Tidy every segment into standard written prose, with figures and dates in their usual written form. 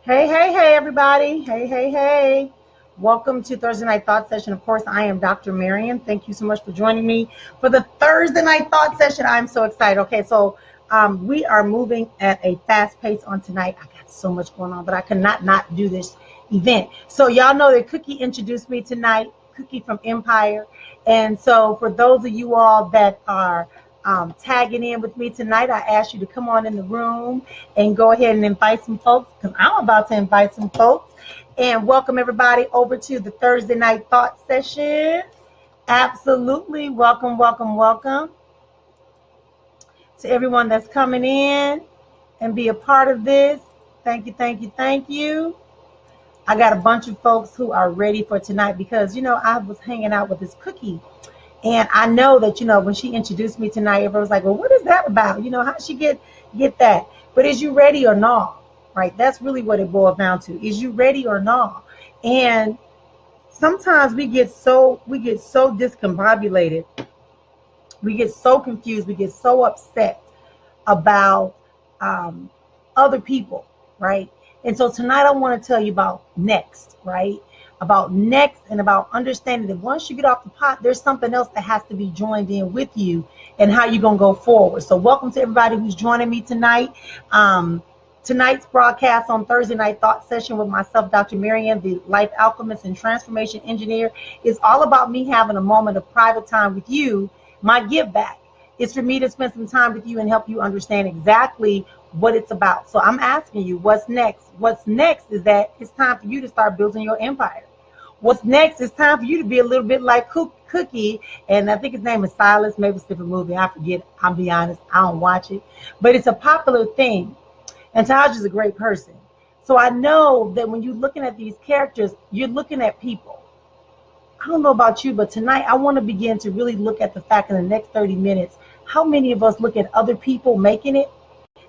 Hey, hey, hey, everybody. Hey, hey, hey. Welcome to Thursday Night Thought Session. Of course, I am Dr. Marrian. Thank you so much for joining me for the Thursday Night Thought Session. I'm so excited. Okay, so we are moving at a fast pace on tonight. I got so much going on, but I cannot not do this event. So y'all know that Cookie introduced me tonight, Cookie from Empire. And so for those of you all that are tagging in with me tonight, I ask you to come on in the room and go ahead and invite some folks because I'm about to invite some folks and welcome everybody over to the Thursday Night Thought Session. Absolutely. Welcome, welcome, welcome to everyone that's coming in and be a part of this. Thank you, thank you, thank you. I got a bunch of folks who are ready for tonight because, I was hanging out with this Cookie. And I know that, when she introduced me tonight, everyone was like, well, what is that about? How did she get that? But is you ready or not? Right? That's really what it boils down to. Is you ready or not? And sometimes we get so discombobulated. We get so confused. We get so upset about other people, right? And so tonight I want to tell you about next, right? About next and about understanding that once you get off the pot, there's something else that has to be joined in with you and how you're going to go forward. So welcome to everybody who's joining me tonight. Tonight's broadcast on Thursday Night Thought Session with myself, Dr. Marrian, the life alchemist and transformation engineer, is all about me having a moment of private time with you. My give back is for me to spend some time with you and help you understand exactly what it's about. So I'm asking you, what's next? What's next is that it's time for you to start building your empire. What's next is time for you to be a little bit like Cookie, and I think his name is Silas. Maybe it's a different movie. I forget. I'll be honest. I don't watch it. But it's a popular thing. And Taj is a great person. So I know that when you're looking at these characters, you're looking at people. I don't know about you, but tonight I want to begin to really look at the fact in the next 30 minutes, how many of us look at other people making it,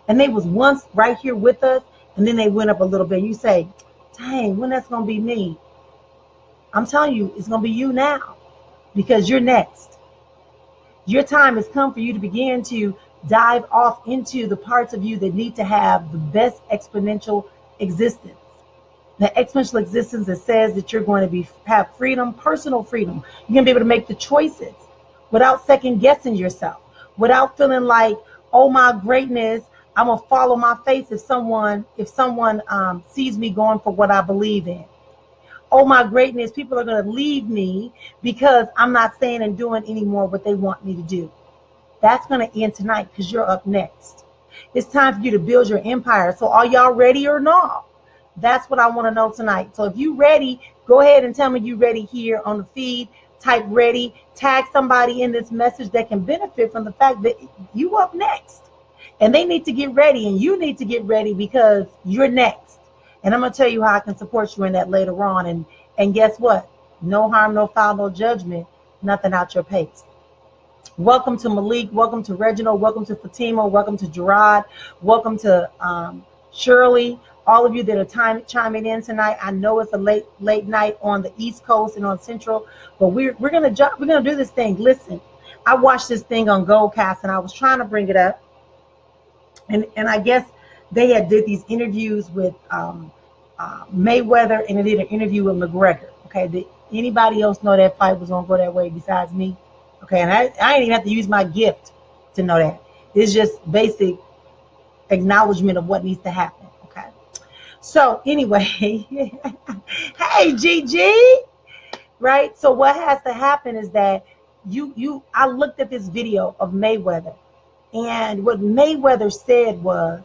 and they was once right here with us, and then they went up a little bit. You say, dang, when that's going to be me? I'm telling you, it's going to be you now because you're next. Your time has come for you to begin to dive off into the parts of you that need to have the best exponential existence. The exponential existence that says that you're going to have freedom, personal freedom. You're going to be able to make the choices without second guessing yourself, without feeling like, oh my greatness, I'm going to follow my face if someone sees me going for what I believe in. Oh my greatness, people are going to leave me because I'm not saying and doing anymore what they want me to do. That's going to end tonight because you're up next. It's time for you to build your empire. So are y'all ready or not? That's what I want to know tonight. So if you ready, go ahead and tell me you ready here on the feed. Type ready. Tag somebody in this message that can benefit from the fact that you up next. And they need to get ready and you need to get ready because you're next. And I'm going to tell you how I can support you in that later on. And guess what? No harm, no foul, no judgment. Nothing out your pace. Welcome to Malik. Welcome to Reginald. Welcome to Fatima. Welcome to Gerard. Welcome to Shirley. All of you that are chiming in tonight. I know it's a late night on the East Coast and on Central, but we're gonna do this thing. Listen, I watched this thing on Goldcast and I was trying to bring it up, and I guess they had did these interviews with Mayweather and they did an interview with McGregor. Okay, did anybody else know that fight was gonna go that way besides me? Okay, and I didn't even have to use my gift to know that. It's just basic acknowledgement of what needs to happen. Okay. So anyway, hey Gigi, right? So what has to happen is that I looked at this video of Mayweather, and what Mayweather said was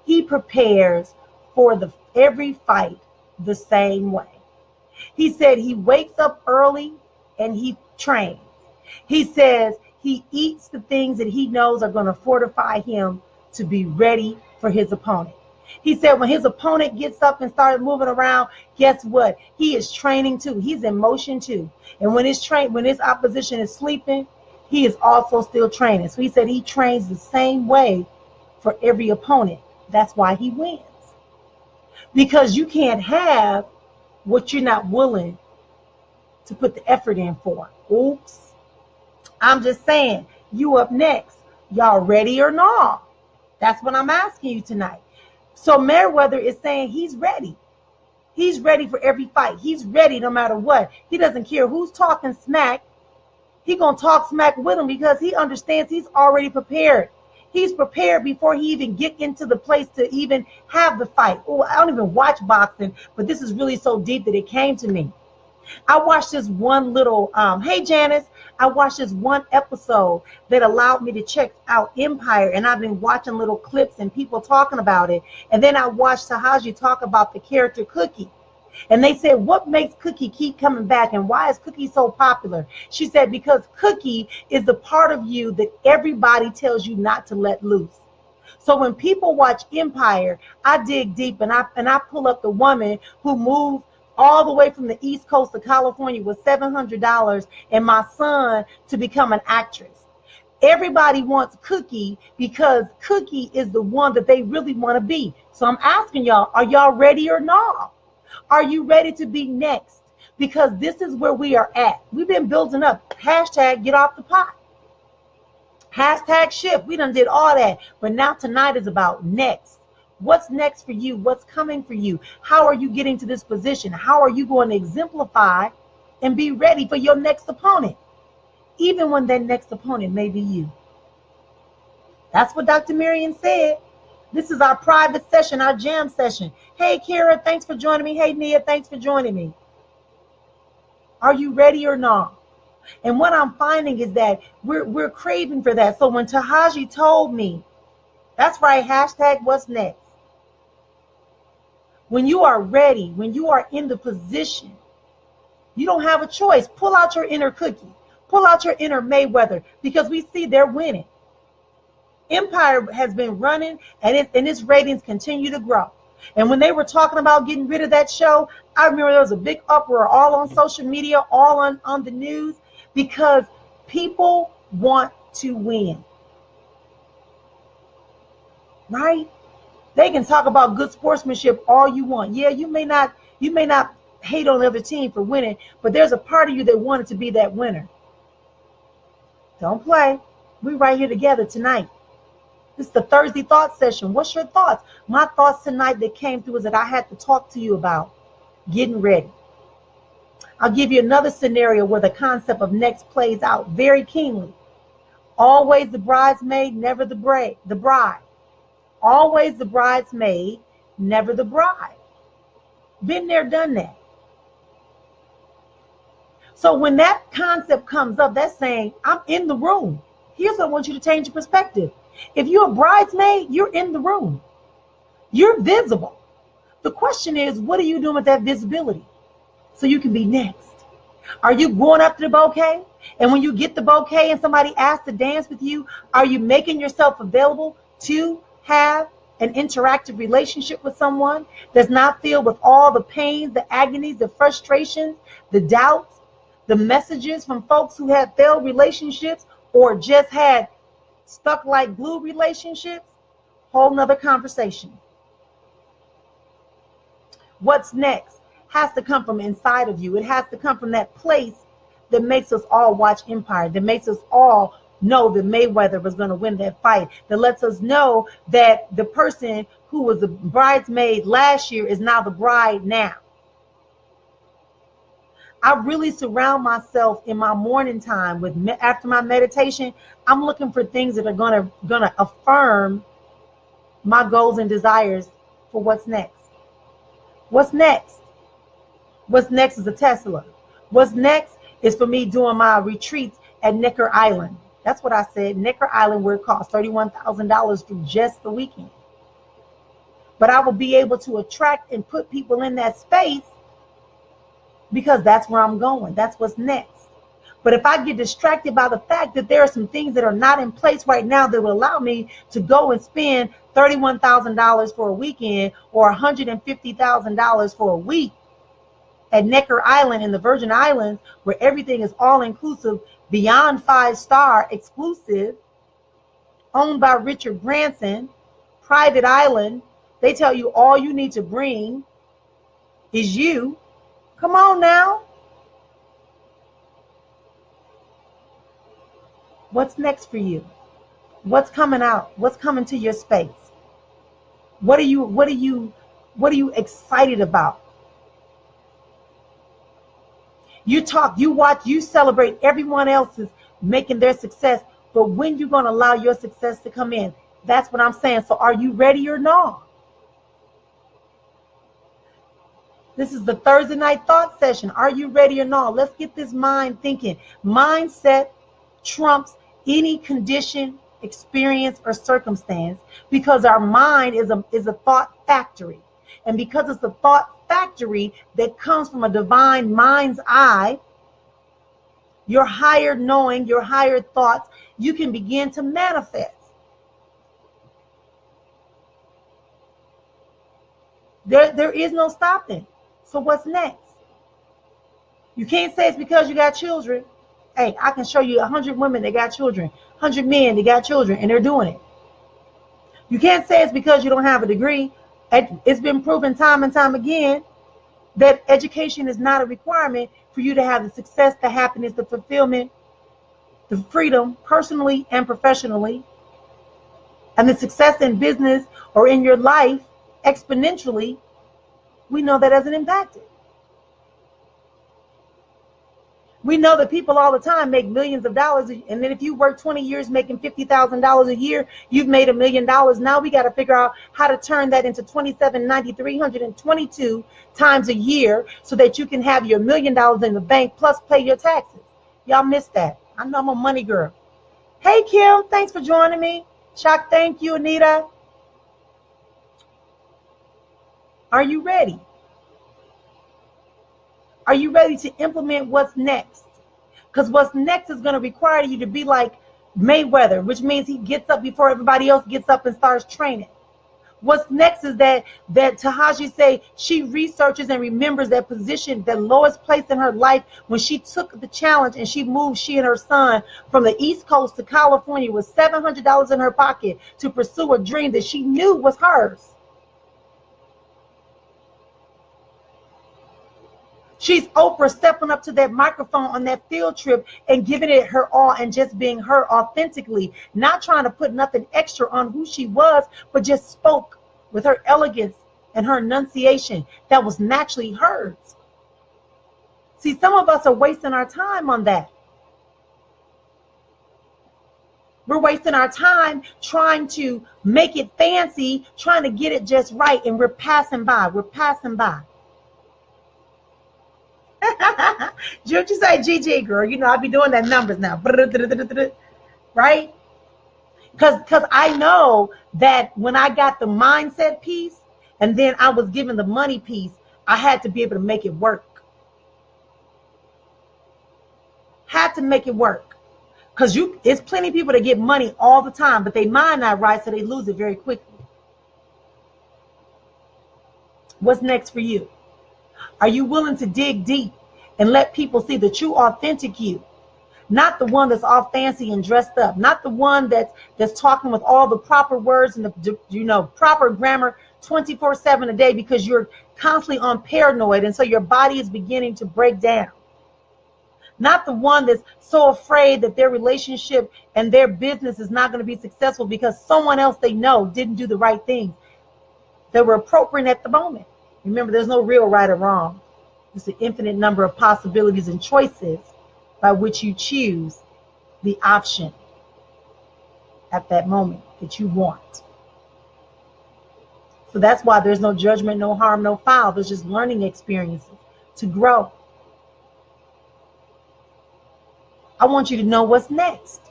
he prepares for every fight the same way. He said he wakes up early and he trains. He says he eats the things that he knows are going to fortify him to be ready for his opponent. He said when his opponent gets up and starts moving around, guess what? He is training too. He's in motion too. And when his opposition is sleeping, he is also still training. So he said he trains the same way for every opponent. That's why he wins. Because you can't have what you're not willing to put the effort in for. Oops. I'm just saying, you up next. Y'all ready or not? That's what I'm asking you tonight. So Mayweather is saying he's ready. He's ready for every fight. He's ready no matter what. He doesn't care who's talking smack. He gonna talk smack with him because he understands he's already prepared. He's prepared before he even get into the place to even have the fight. Oh, I don't even watch boxing, but this is really so deep that it came to me. I watched this one little, hey Janice, I watched this one episode that allowed me to check out Empire, and I've been watching little clips and people talking about it. And then I watched Tahaji talk about the character Cookie. And they said, what makes Cookie keep coming back and why is Cookie so popular? She said, because Cookie is the part of you that everybody tells you not to let loose. So when people watch Empire, I dig deep and I pull up the woman who moved all the way from the East Coast of California with $700 and my son to become an actress. Everybody wants Cookie because Cookie is the one that they really want to be. So I'm asking y'all, are y'all ready or not? Are you ready to be next? Because this is where we are at. We've been building up. Hashtag get off the pot. Hashtag shift. We done did all that. But now tonight is about next. What's next for you? What's coming for you? How are you getting to this position? How are you going to exemplify and be ready for your next opponent? Even when that next opponent may be you. That's what Dr. Marrian said. This is our private session, our jam session. Hey, Kara, thanks for joining me. Hey, Nia, thanks for joining me. Are you ready or not? And what I'm finding is that we're craving for that. So when Tahaji told me, that's right, hashtag what's next. When you are ready, when you are in the position, you don't have a choice. Pull out your inner Cookie. Pull out your inner Mayweather because we see they're winning. Empire has been running and its ratings continue to grow. And when they were talking about getting rid of that show, I remember there was a big uproar all on social media, all on the news, because people want to win. Right? They can talk about good sportsmanship all you want. Yeah, you may not hate on the other team for winning, but there's a part of you that wanted to be that winner. Don't play. We're right here together tonight. This is the Thursday thought session. What's your thoughts? My thoughts tonight that came through is that I had to talk to you about getting ready. I'll give you another scenario where the concept of next plays out very keenly. Always the bridesmaid, never the bride. Always the bridesmaid, never the bride. Been there, done that. So when that concept comes up, that's saying, I'm in the room. Here's what I want you to change your perspective. If you're a bridesmaid, you're in the room. You're visible. The question is, what are you doing with that visibility so you can be next? Are you going up to the bouquet? And when you get the bouquet and somebody asks to dance with you, are you making yourself available to have an interactive relationship with someone that's not filled with all the pains, the agonies, the frustrations, the doubts, the messages from folks who had failed relationships or just had stuck like glue relationships? Whole nother conversation. What's next has to come from inside of you. It has to come from that place that makes us all watch Empire, that makes us all know that Mayweather was going to win that fight, that lets us know that the person who was the bridesmaid last year is now the bride now. I really surround myself in my morning time with, after my meditation, I'm looking for things that are gonna affirm my goals and desires for what's next. What's next? What's next is a Tesla. What's next is for me doing my retreats at Necker Island. That's what I said, Necker Island, where it costs $31,000 for just the weekend. But I will be able to attract and put people in that space because that's where I'm going. That's what's next. But if I get distracted by the fact that there are some things that are not in place right now that will allow me to go and spend $31,000 for a weekend or $150,000 for a week at Necker Island in the Virgin Islands, where everything is all inclusive, beyond 5-star, exclusive, owned by Richard Branson, private island, they tell you all you need to bring is you. Come on now. What's next for you? What's coming out? What's coming to your space? What are you excited about? You talk, you watch, you celebrate everyone else's making their success, but when you going to allow your success to come in? That's what I'm saying. So are you ready or not? This is the Thursday night thought session. Are you ready or not? Let's get this mind thinking. Mindset trumps any condition, experience, or circumstance, because our mind is a thought factory. And because it's a thought factory that comes from a divine mind's eye, your higher knowing, your higher thoughts, you can begin to manifest. There is no stopping. So what's next? You can't say it's because you got children. Hey, I can show you 100 women that got children, 100 men that got children, and they're doing it. You can't say it's because you don't have a degree. It's been proven time and time again that education is not a requirement for you to have the success, the happiness, the fulfillment, the freedom, personally and professionally, and the success in business or in your life exponentially. We know that doesn't impact it. We know that people all the time make millions of dollars, and then if you work 20 years making $50,000 a year, you've made $1 million. Now we got to figure out how to turn that into 322 times a year so that you can have your $1 million in the bank plus pay your taxes. Y'all missed that. I know I'm a money girl. Hey, Kim, thanks for joining me. Shock, thank you, Anita. Are you ready? Are you ready to implement what's next? Because what's next is going to require you to be like Mayweather, which means he gets up before everybody else gets up and starts training. What's next is that Tahaji say she researches and remembers that position, that lowest place in her life when she took the challenge and she moved, she and her son, from the East Coast to California with $700 in her pocket to pursue a dream that she knew was hers. She's Oprah stepping up to that microphone on that field trip and giving it her all and just being her authentically, not trying to put nothing extra on who she was, but just spoke with her elegance and her enunciation that was naturally hers. See, some of us are wasting our time on that. We're wasting our time trying to make it fancy, trying to get it just right, and we're passing by. We're passing by. Don't you say GG, girl? You know, I be doing that numbers now. Right? Because I know that when I got the mindset piece and then I was given the money piece, I had to be able to make it work. Had to make it work. Because it's plenty of people that get money all the time, but they mind not right, so they lose it very quickly. What's next for you? Are you willing to dig deep and let people see the true, authentic you? Not the one that's all fancy and dressed up. Not the one that's talking with all the proper words and the proper grammar 24/7 a day because you're constantly on paranoid, and so your body is beginning to break down. Not the one that's so afraid that their relationship and their business is not going to be successful because someone else they know didn't do the right thing that were appropriate at the moment. Remember, there's no real right or wrong. It's an infinite number of possibilities and choices by which you choose the option at that moment that you want. So that's why there's no judgment, no harm, no foul. There's just learning experiences to grow. I want you to know what's next.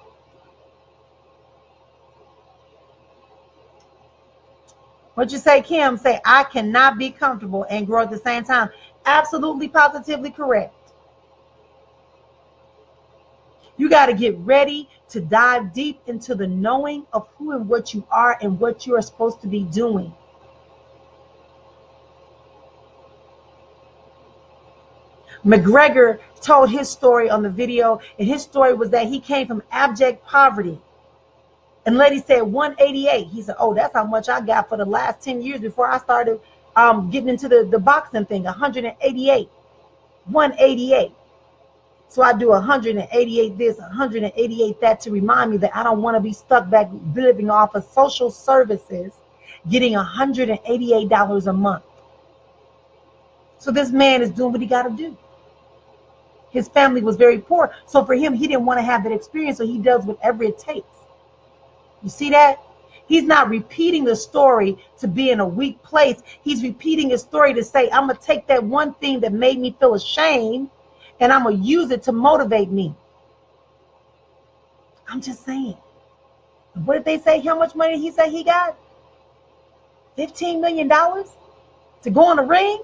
What'd you say, Kim? Say, I cannot be comfortable and grow at the same time. Absolutely, positively correct. You got to get ready to dive deep into the knowing of who and what you are and what you are supposed to be doing. McGregor told his story on the video, and his story was that he came from abject poverty. And lady said 188. He said, oh, that's how much I got for the last 10 years before I started getting into the boxing thing. 188. 188. So I do 188 this, 188 that to remind me that I don't want to be stuck back living off of social services, getting $188 a month. So this man is doing what he got to do. His family was very poor. So for him, he didn't want to have that experience. So he does whatever it takes. You see that? He's not repeating the story to be in a weak place. He's repeating his story to say, I'm going to take that one thing that made me feel ashamed and I'm going to use it to motivate me. I'm just saying. What did they say? How much money he said he got? $15 million to go in the ring?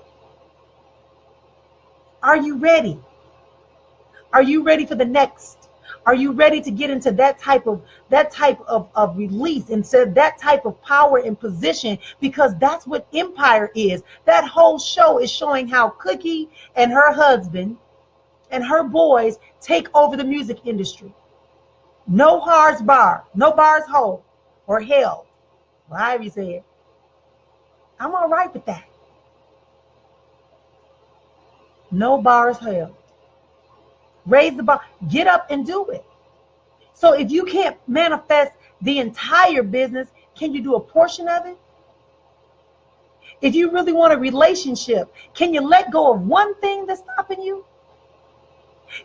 Are you ready? Are you ready for the next? Are you ready to get into that type of release, instead of that type of power and position? Because that's what Empire is. That whole show is showing how Cookie and her husband and her boys take over the music industry. No bars hold or held. Well, however you say it. I'm all right with that. No bars held. Raise the bar. Get up and do it. So if you can't manifest the entire business, can you do a portion of it? If you really want a relationship, can you let go of one thing that's stopping you?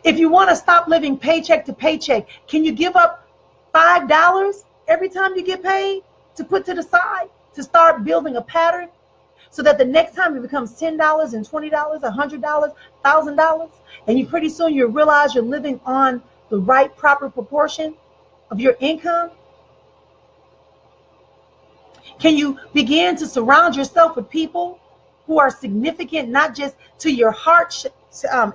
If you want to stop living paycheck to paycheck, can you give up $5 every time you get paid to put to the side to start building a pattern so that the next time it becomes $10 and $20, $100, $1,000, and you pretty soon you realize you're living on the right proper proportion of your income? Can you begin to surround yourself with people who are significant, not just to your heart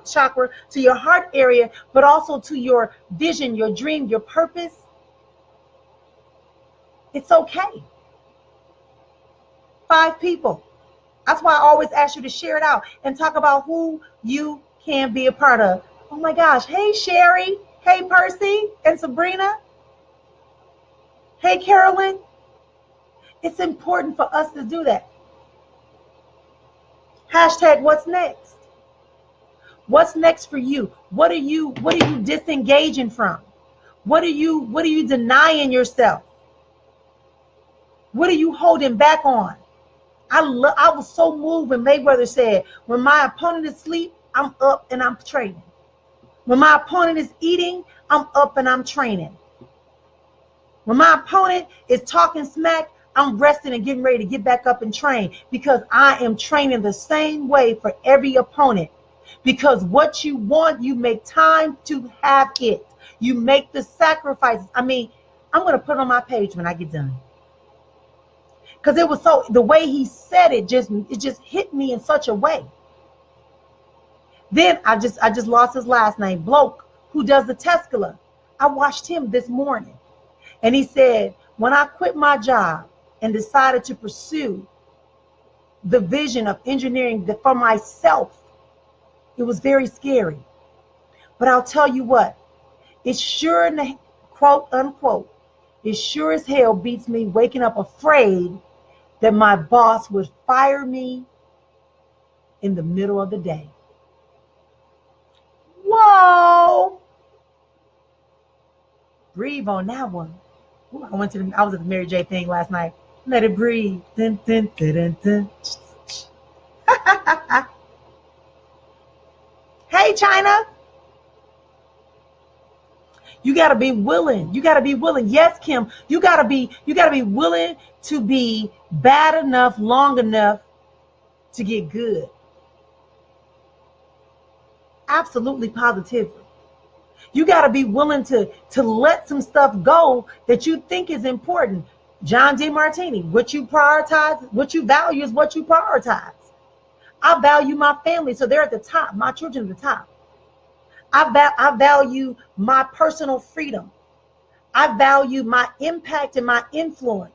chakra, to your heart area, but also to your vision, your dream, your purpose? It's okay. 5 people. That's why I always ask you to share it out and talk about who you can be a part of. Oh my gosh. Hey, Sherry. Hey, Percy and Sabrina. Hey, Carolyn. It's important for us to do that. Hashtag what's next? What's next for you? What are you disengaging from? What are you denying yourself? What are you holding back on? I was so moved when Mayweather said, when my opponent is asleep, I'm up and I'm training. When my opponent is eating, I'm up and I'm training. When my opponent is talking smack, I'm resting and getting ready to get back up and train, because I am training the same way for every opponent. Because what you want, you make time to have it. You make the sacrifices. I mean, I'm going to put it on my page when I get done. Because it was so, the way he said it just hit me in such a way. Then I just lost his last name, Bloke, who does the Tesla. I watched him this morning. And he said, when I quit my job and decided to pursue the vision of engineering for myself, it was very scary. But I'll tell you what, it's sure, quote unquote, it sure as hell beats me waking up afraid that my boss would fire me in the middle of the day. Whoa! Breathe on that one. Ooh, I was at the Mary J thing last night. Let it breathe. Dun, dun, dun, dun, dun. Hey, China. You got to be willing. You got to be willing. Yes, Kim. You got to be willing to be bad enough, long enough to get good. Absolutely, positively. You got to be willing to let some stuff go that you think is important. John D. Martini, what you prioritize, what you value is what you prioritize. I value my family, so they're at the top. My children at the top. I value my personal freedom. I value my impact and my influence.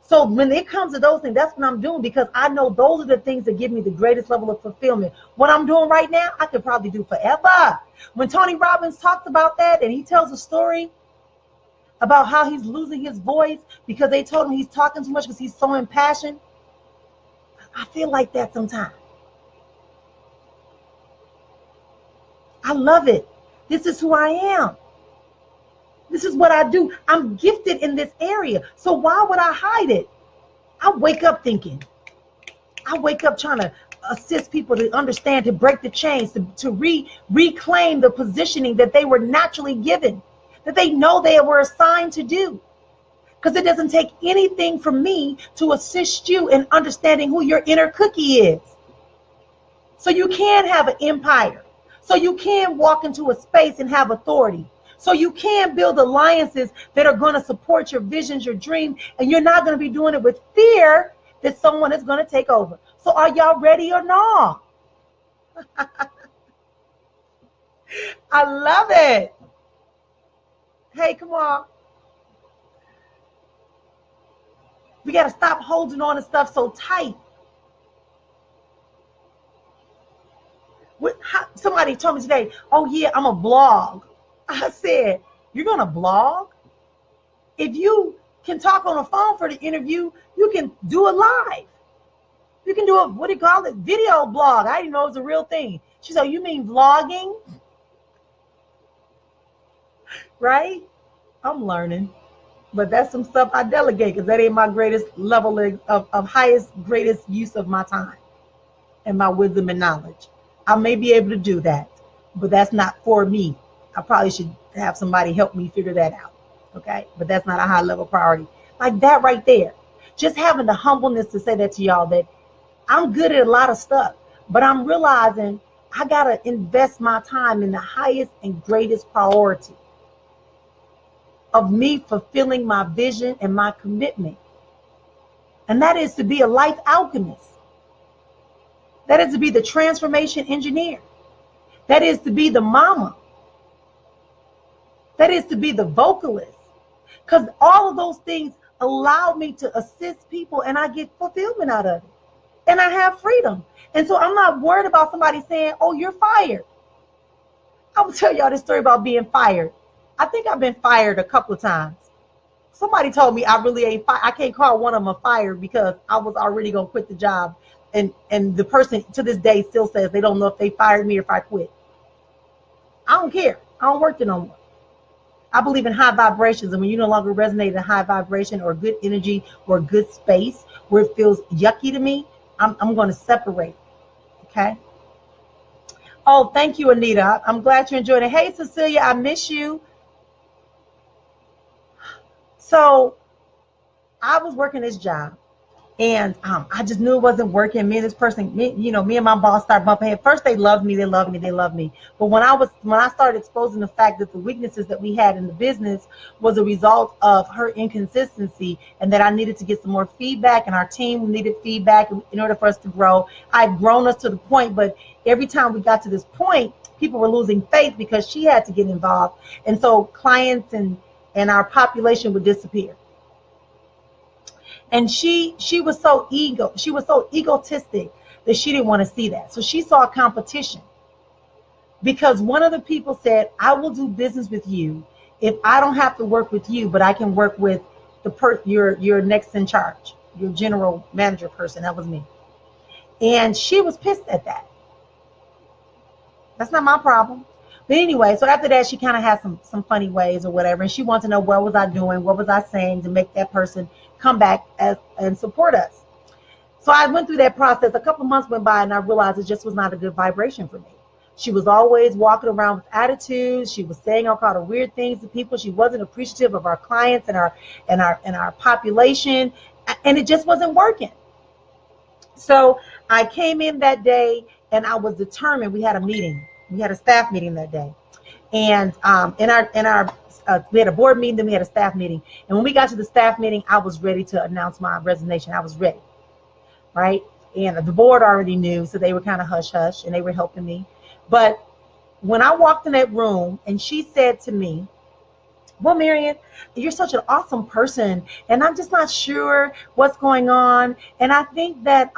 So when it comes to those things, that's what I'm doing, because I know those are the things that give me the greatest level of fulfillment. What I'm doing right now, I could probably do forever. When Tony Robbins talks about that and he tells a story about how he's losing his voice because they told him he's talking too much because he's so impassioned, I feel like that sometimes. I love it. This is who I am. This is what I do. I'm gifted in this area. So why would I hide it? I wake up thinking, I wake up trying to assist people to understand, to break the chains, to reclaim the positioning that they were naturally given, that they know they were assigned to do. Because it doesn't take anything from me to assist you in understanding who your inner cookie is. So you can have an empire. So you can walk into a space and have authority. So you can build alliances that are going to support your visions, your dream, and you're not going to be doing it with fear that someone is going to take over. So are y'all ready or not? I love it. Hey, come on. We got to stop holding on to stuff so tight. Somebody told me today, oh yeah, I'm a blog. I said, you're going to blog? If you can talk on the phone for the interview, you can do it live. You can do a, what do you call it? Video blog. I didn't know it was a real thing. She said, you mean vlogging? Right? I'm learning. But that's some stuff I delegate because that ain't my greatest level of highest, greatest use of my time and my wisdom and knowledge. I may be able to do that, but that's not for me. I probably should have somebody help me figure that out. Okay? But that's not a high level priority. Like that right there. Just having the humbleness to say that to y'all, that I'm good at a lot of stuff, but I'm realizing I got to invest my time in the highest and greatest priority of me fulfilling my vision and my commitment. And that is to be a life alchemist. That is to be the transformation engineer. That is to be the mama. That is to be the vocalist. Because all of those things allow me to assist people and I get fulfillment out of it. And I have freedom. And so I'm not worried about somebody saying, oh, you're fired. I will tell y'all this story about being fired. I think I've been fired a couple of times. Somebody told me I really ain't fired. I can't call one of them a fired because I was already going to quit the job. And the person to this day still says they don't know if they fired me or if I quit. I don't care. I don't work there no more. I believe in high vibrations. And when you no longer resonate in high vibration or good energy or good space where it feels yucky to me, I'm going to separate. Okay. Oh, thank you, Anita. I'm glad you enjoyed it. Hey, Cecilia, I miss you. So I was working this job and I just knew it wasn't working. Me and this person, me and my boss started bumping heads. First, they loved me. But when I started exposing the fact that the weaknesses that we had in the business was a result of her inconsistency and that I needed to get some more feedback and our team needed feedback in order for us to grow. I'd grown us to the point, but every time we got to this point, people were losing faith because she had to get involved. And so clients and our population would disappear. And she was so egotistic that she didn't want to see that. So she saw a competition because one of the people said, I will do business with you if I don't have to work with you, but I can work with your next in charge, your general manager person. That was me. And she was pissed at that. That's not my problem. But anyway, so after that, she kind of had some funny ways or whatever. And she wanted to know what was I doing, what was I saying to make that person come back and support us. So I went through that process. A couple of months went by and I realized it just was not a good vibration for me. She was always walking around with attitudes. She was saying all kind of weird things to people. She wasn't appreciative of our clients and our population. And it just wasn't working. So I came in that day and I was determined. We had a meeting. We had a staff meeting that day, and we had a board meeting, then we had a staff meeting. And when we got to the staff meeting, I was ready to announce my resignation. I was ready, right? And the board already knew, so they were kind of hush hush, and they were helping me. But when I walked in that room, and she said to me, "Well, Marrian, you're such an awesome person, and I'm just not sure what's going on, and I think that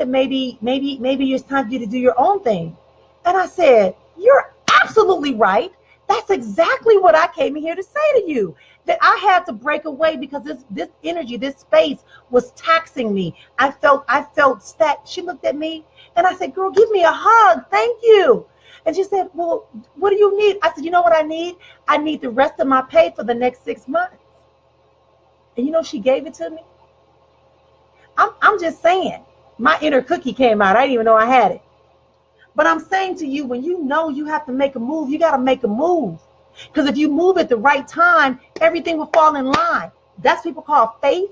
maybe it's time for you to do your own thing." And I said, "You're absolutely right. That's exactly what I came in here to say to you, that I had to break away because this energy, this space was taxing me. I felt stuck." She looked at me and I said, "Girl, give me a hug. Thank you." And she said, "Well, what do you need?" I said, "You know what I need? I need the rest of my pay for the next 6 months." And she gave it to me. I'm just saying, my inner cookie came out. I didn't even know I had it. But I'm saying to you, when you know you have to make a move, you got to make a move. Because if you move at the right time, everything will fall in line. That's what people call faith.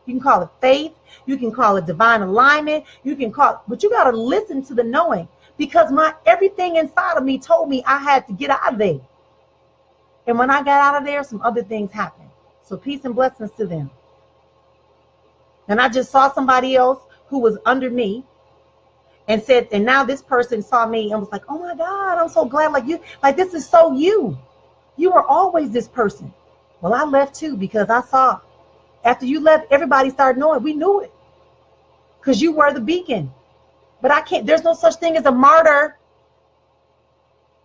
You can call it faith. You can call it divine alignment. You can call it, but you got to listen to the knowing, because everything inside of me told me I had to get out of there. And when I got out of there, some other things happened. So peace and blessings to them. And I just saw somebody else who was under me and said, and now this person saw me and was like, oh my God, I'm so glad, like this is so you. You were always this person. Well, I left too, because I saw after you left, everybody started knowing. We knew it because you were the beacon. But I can't, there's no such thing as a martyr.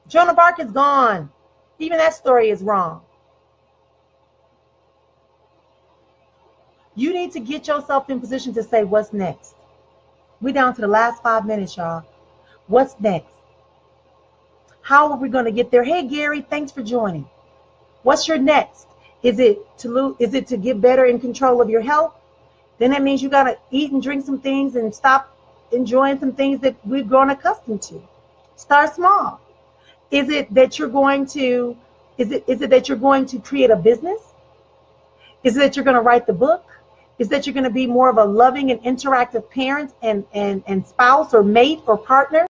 Joan of Arc is gone. Even that story is wrong. You need to get yourself in position to say, what's next? We're down to the last 5 minutes, y'all. What's next? How are we going to get there? Hey, Gary, thanks for joining. What's your next? Is it to get better in control of your health? Then that means you got to eat and drink some things and stop enjoying some things that we've grown accustomed to. Start small. Is it that you're going to create a business? Is it that you're going to write the book? Is that you're going to be more of a loving and interactive parent and spouse or mate or partner?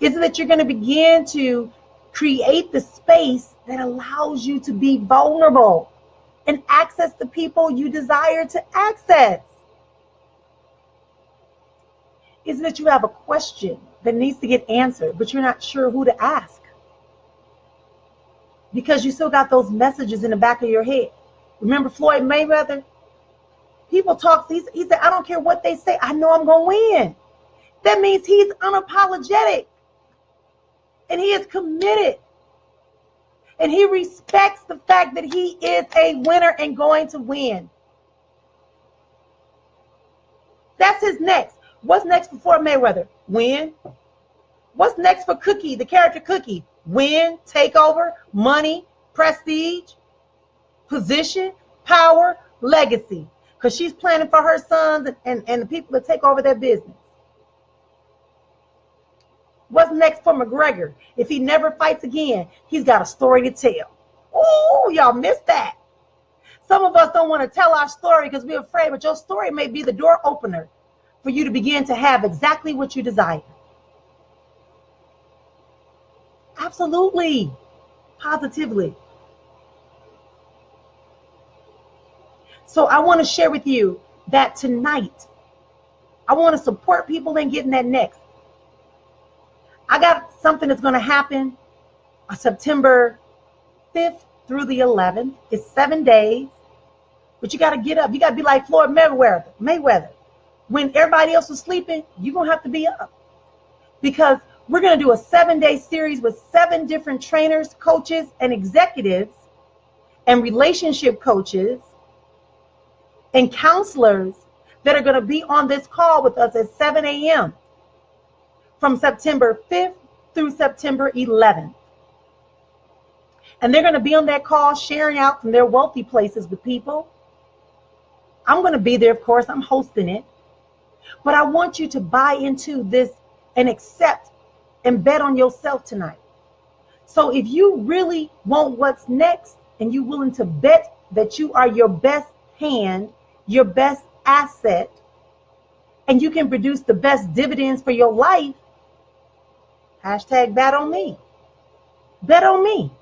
Is it that you're going to begin to create the space that allows you to be vulnerable and access the people you desire to access? Is it that you have a question that needs to get answered, but you're not sure who to ask? Because you still got those messages in the back of your head. Remember Floyd Mayweather? People talk, he said, I don't care what they say, I know I'm going to win. That means he's unapologetic. And he is committed. And he respects the fact that he is a winner and going to win. That's his next. What's next for Floyd Mayweather? Win. What's next for Cookie, the character Cookie? Win, takeover, money, prestige, position, power, legacy. Because she's planning for her sons and the people to take over their business. What's next for McGregor? If he never fights again, he's got a story to tell. Oh, y'all missed that. Some of us don't want to tell our story because we're afraid, but your story may be the door opener for you to begin to have exactly what you desire. Absolutely. Positively. So I want to share with you that tonight, I want to support people in getting that next. I got something that's going to happen September 5th through the 11th. It's 7 days. But you got to get up. You got to be like Floyd Mayweather. When everybody else is sleeping, you're going to have to be up. Because we're going to do a 7-day series with 7 different trainers, coaches, and executives, and relationship coaches, and counselors that are going to be on this call with us at 7 a.m. from September 5th through September 11th. And they're going to be on that call sharing out from their wealthy places with people. I'm going to be there, of course. I'm hosting it. But I want you to buy into this and accept and bet on yourself tonight. So if you really want what's next and you're willing to bet that you are your best hand, your best asset, and you can produce the best dividends for your life, hashtag bet on me. Bet on me.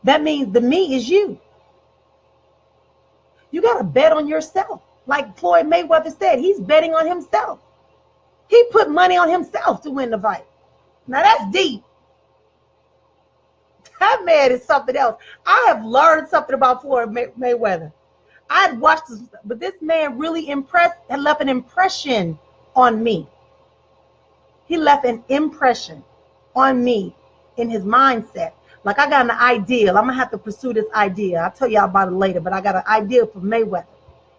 That means the me is you. You got to bet on yourself. Like Floyd Mayweather said, he's betting on himself. He put money on himself to win the fight. Now that's deep. That man is something else. I have learned something about Floyd Mayweather. I had watched this, but this man really impressed and left an impression on me. He left an impression on me in his mindset. Like I got an idea. I'm going to have to pursue this idea. I'll tell y'all about it later, but I got an idea for Mayweather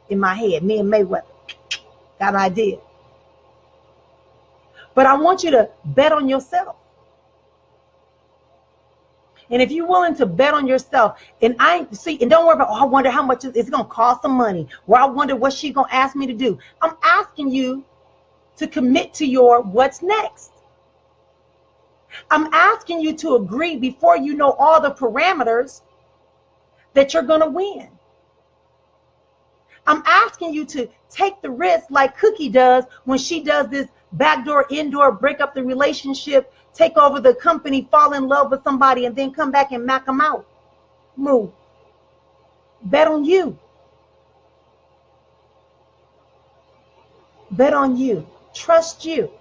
in my head. Me and Mayweather got an idea. But I want you to bet on yourself. And if you're willing to bet on yourself, and don't worry about, oh, I wonder how much it's going to cost some money, or I wonder what she's going to ask me to do. I'm asking you to commit to your what's next. I'm asking you to agree before you know all the parameters that you're going to win. I'm asking you to take the risk like Cookie does when she does this backdoor, indoor, break up the relationship, take over the company, fall in love with somebody, and then come back and knock them out. Move. Bet on you. Bet on you. Trust you.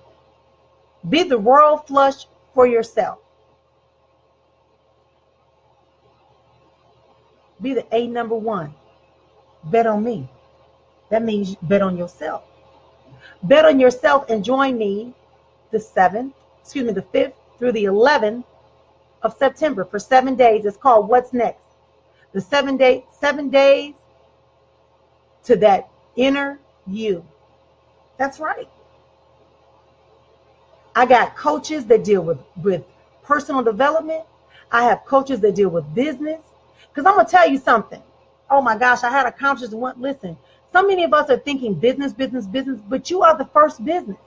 Be the royal flush for yourself. Be the A number one. Bet on me. That means bet on yourself. Bet on yourself and join me the 5th through the 11th of September for 7 days. It's called What's Next? The 7 days to that inner you. That's right. I got coaches that deal with personal development. I have coaches that deal with business. Because I'm going to tell you something. Oh my gosh, I had a conference and listen, so many of us are thinking business, but you are the first business.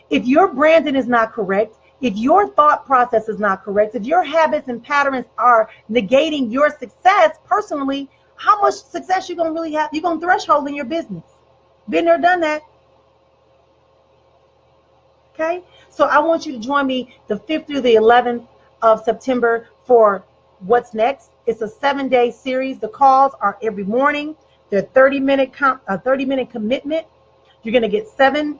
If your branding is not correct, if your thought process is not correct, if your habits and patterns are negating your success personally, how much success you going to really have? You're going to threshold in your business. Been there, done that. Okay? So I want you to join me the 5th through the 11th of September for What's Next. It's a 7-day series. The calls are every morning. They're 30-minute commitment. You're going to get 7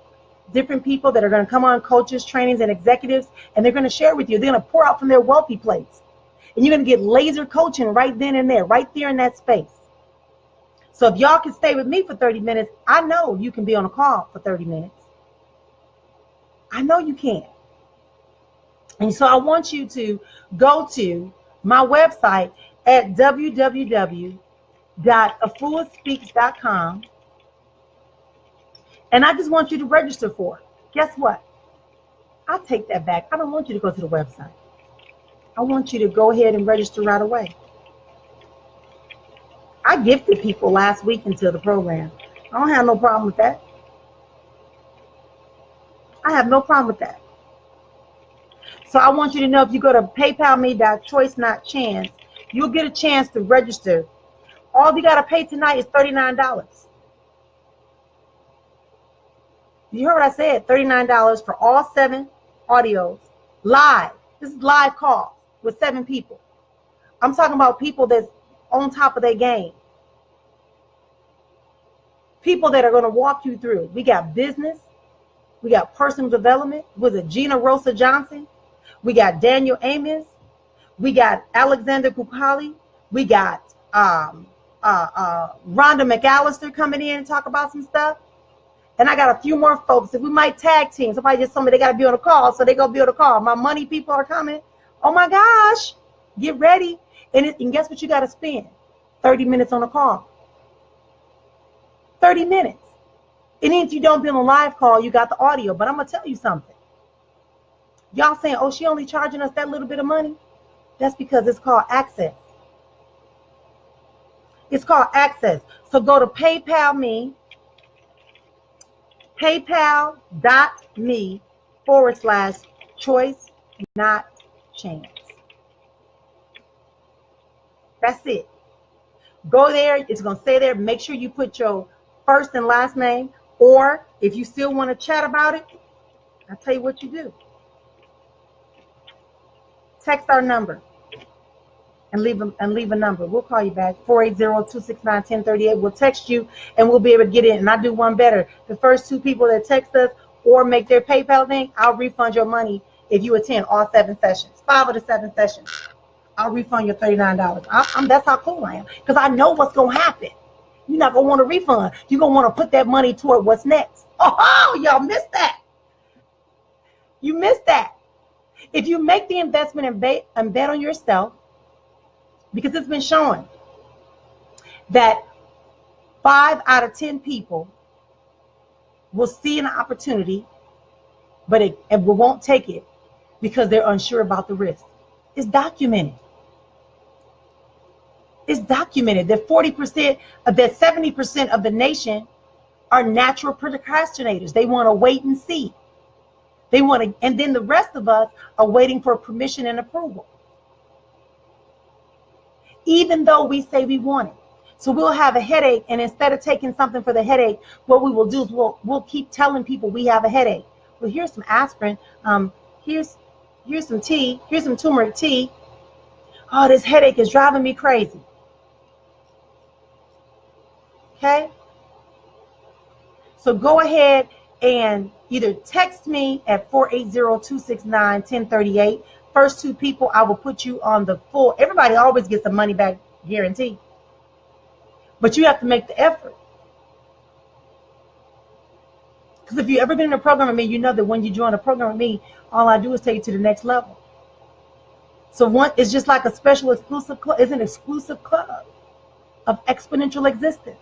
different people that are going to come on, coaches, trainings, and executives, and they're going to share with you. They're going to pour out from their wealthy plates. And you're going to get laser coaching right then and there, right there in that space. So if y'all can stay with me for 30 minutes, I know you can be on a call for 30 minutes. I know you can. And so I want you to go to my website at www.efuaspeaks.com, and I just want you to register for it. Guess what? I'll take that back. I don't want you to go to the website. I want you to go ahead and register right away. I gifted people last week into the program. I don't have no problem with that. I have no problem with that. So I want you to know, if you go to paypalme.choice-not-chance, you'll get a chance to register. All you got to pay tonight is $39. You heard what I said, $39 for all 7 audios, live. This is live call with 7 people. I'm talking about people that's on top of their game. People that are going to walk you through. We got business. We got personal development. Was it Gina Rosa Johnson? We got Daniel Amos. We got Alexander Kukali. We got Rhonda McAllister coming in and talk about some stuff. And I got a few more folks that we might tag team. Somebody they got to be on a call, so they go be on a call. My money people are coming. Oh my gosh, get ready. And guess what you got to spend? 30 minutes on a call. 30 minutes. And if you don't be on a live call, you got the audio. But I'm going to tell you something. Y'all saying, oh, she only charging us that little bit of money? That's because it's called access. It's called access. So go to paypal.me/choice-not-chance. That's it. Go there. It's going to say there. Make sure you put your first and last name. Or if you still want to chat about it, I'll tell you what you do. Text our number and leave a number. We'll call you back, 480-269-1038. We'll text you and we'll be able to get in. And I do one better. The first 2 people that text us or make their PayPal thing, I'll refund your money if you attend all 7 sessions. 5 of the 7 sessions. I'll refund your $39. That's how cool I am. Because I know what's going to happen. You're not going to want a refund. You're going to want to put that money toward what's next. Oh, y'all missed that. You missed that. If you make the investment and bet on yourself, because it's been shown that 5 out of 10 people will see an opportunity, but it won't take it because they're unsure about the risk. It's documented. It's documented that 40%, that 70% of the nation are natural procrastinators. They want to wait and see. They want to, and then the rest of us are waiting for permission and approval, even though we say we want it. So we'll have a headache, and instead of taking something for the headache, what we will do is we'll keep telling people we have a headache. Well, here's some aspirin. Here's some tea. Here's some turmeric tea. Oh, this headache is driving me crazy. Okay? So go ahead and either text me at 480-269-1038. First two people, I will put you on the full. Everybody always gets a money back guarantee. But you have to make the effort. Because if you've ever been in a program with me, you know that when you join a program with me, all I do is take you to the next level. So one is just like a special exclusive club. It's an exclusive club of exponential existence.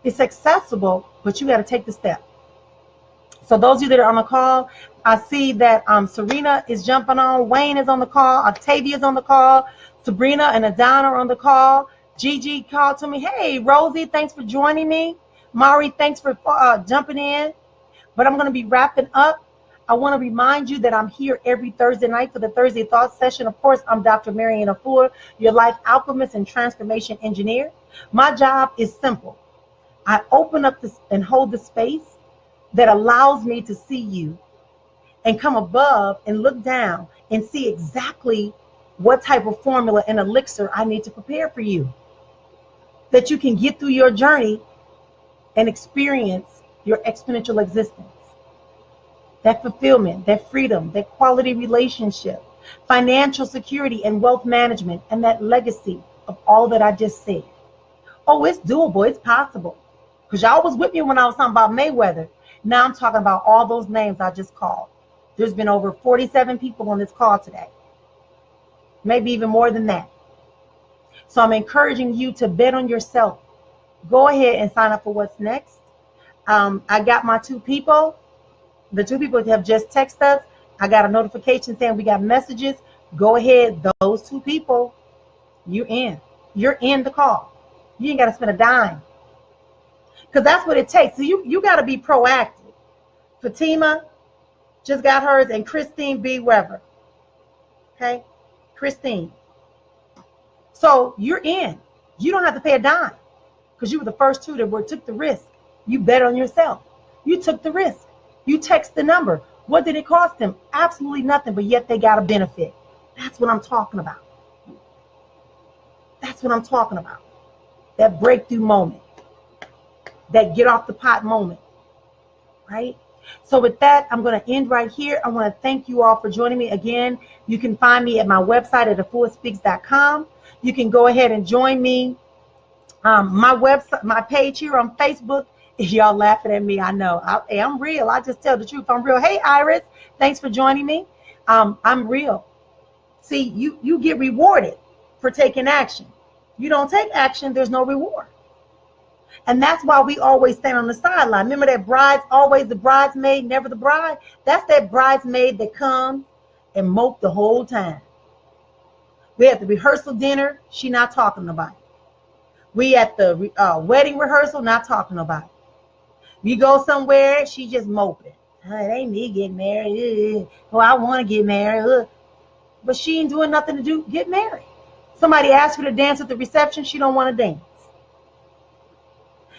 It's accessible, but you got to take the step. So those of you that are on the call, I see that Serena is jumping on. Wayne is on the call. Octavia is on the call. Sabrina and Adana are on the call. Gigi called to me. Hey, Rosie, thanks for joining me. Mari, thanks for jumping in. But I'm going to be wrapping up. I want to remind you that I'm here every Thursday night for the Thursday Thought Session. Of course, I'm Dr. Marrian Efua, your life alchemist and transformation engineer. My job is simple. I open up this and hold the space that allows me to see you and come above and look down and see exactly what type of formula and elixir I need to prepare for you, that you can get through your journey and experience your exponential existence. That fulfillment, that freedom, that quality relationship, financial security and wealth management, and that legacy of all that I just said. Oh, it's doable. It's possible. Because y'all was with me when I was talking about Mayweather. Now I'm talking about all those names I just called. There's been over 47 people on this call today. Maybe even more than that. So I'm encouraging you to bet on yourself. Go ahead and sign up for what's next. I got my two people. The two people that have just texted us. I got a notification saying we got messages. Go ahead. Those two people, you're in. You're in the call. You ain't got to spend a dime. Because that's what it takes. So you got to be proactive. Fatima just got hers, and Christine B. Weber. Okay? Christine. So you're in. You don't have to pay a dime because you were the first two that took the risk. You bet on yourself. You took the risk. You text the number. What did it cost them? Absolutely nothing, but yet they got a benefit. That's what I'm talking about. That's what I'm talking about. That breakthrough moment. That get off the pot moment. Right? So with that, I'm going to end right here. I want to thank you all for joining me again. You can find me at my website at efuaspeaks.com. You can go ahead and join me. My website, my page here on Facebook. Y'all laughing at me, I know. I'm real. I just tell the truth. I'm real. Hey, Iris, thanks for joining me. I'm real. See, you get rewarded for taking action. You don't take action, there's no reward. And that's why we always stand on the sideline. Remember that bride's always the bridesmaid, never the bride? That's that bridesmaid that comes and mope the whole time. We at the rehearsal dinner, she not talking about it. We at the wedding rehearsal, not talking about it. We go somewhere, she just moping. It ain't me getting married. Oh, I want to get married. But she ain't doing nothing to get married. Somebody asked her to dance at the reception, she don't want to dance.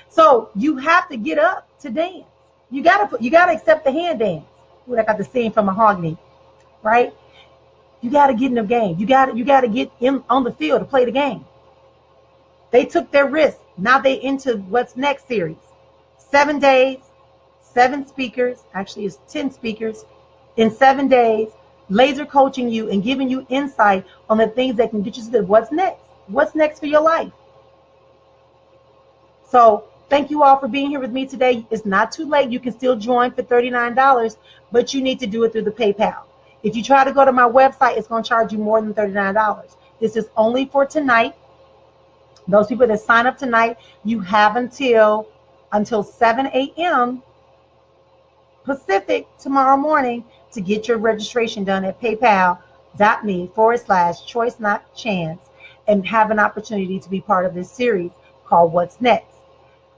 So you have to get up to dance. You gotta accept the hand dance. Ooh, I got the scene from Mahogany, right? You gotta get in the game. You gotta get in on the field to play the game. They took their risk. Now they into what's next series. 7 days, 7 speakers. Actually, it's 10 speakers in 7 days. Laser coaching you and giving you insight on the things that can get you to what's next. What's next for your life? So thank you all for being here with me today. It's not too late. You can still join for $39, but you need to do it through the PayPal. If you try to go to my website, it's going to charge you more than $39. This is only for tonight. Those people that sign up tonight, you have until 7 a.m. Pacific tomorrow morning to get your registration done at paypal.me/choice not chance. and have an opportunity to be part of this series called What's Next.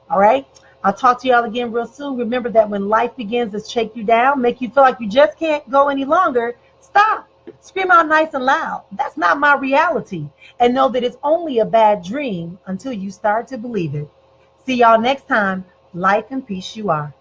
All right. I'll talk to y'all again real soon. Remember that when life begins to shake you down, make you feel like you just can't go any longer, stop. Scream out nice and loud. That's not my reality. And know that it's only a bad dream until you start to believe it. See y'all next time. Life and peace you are.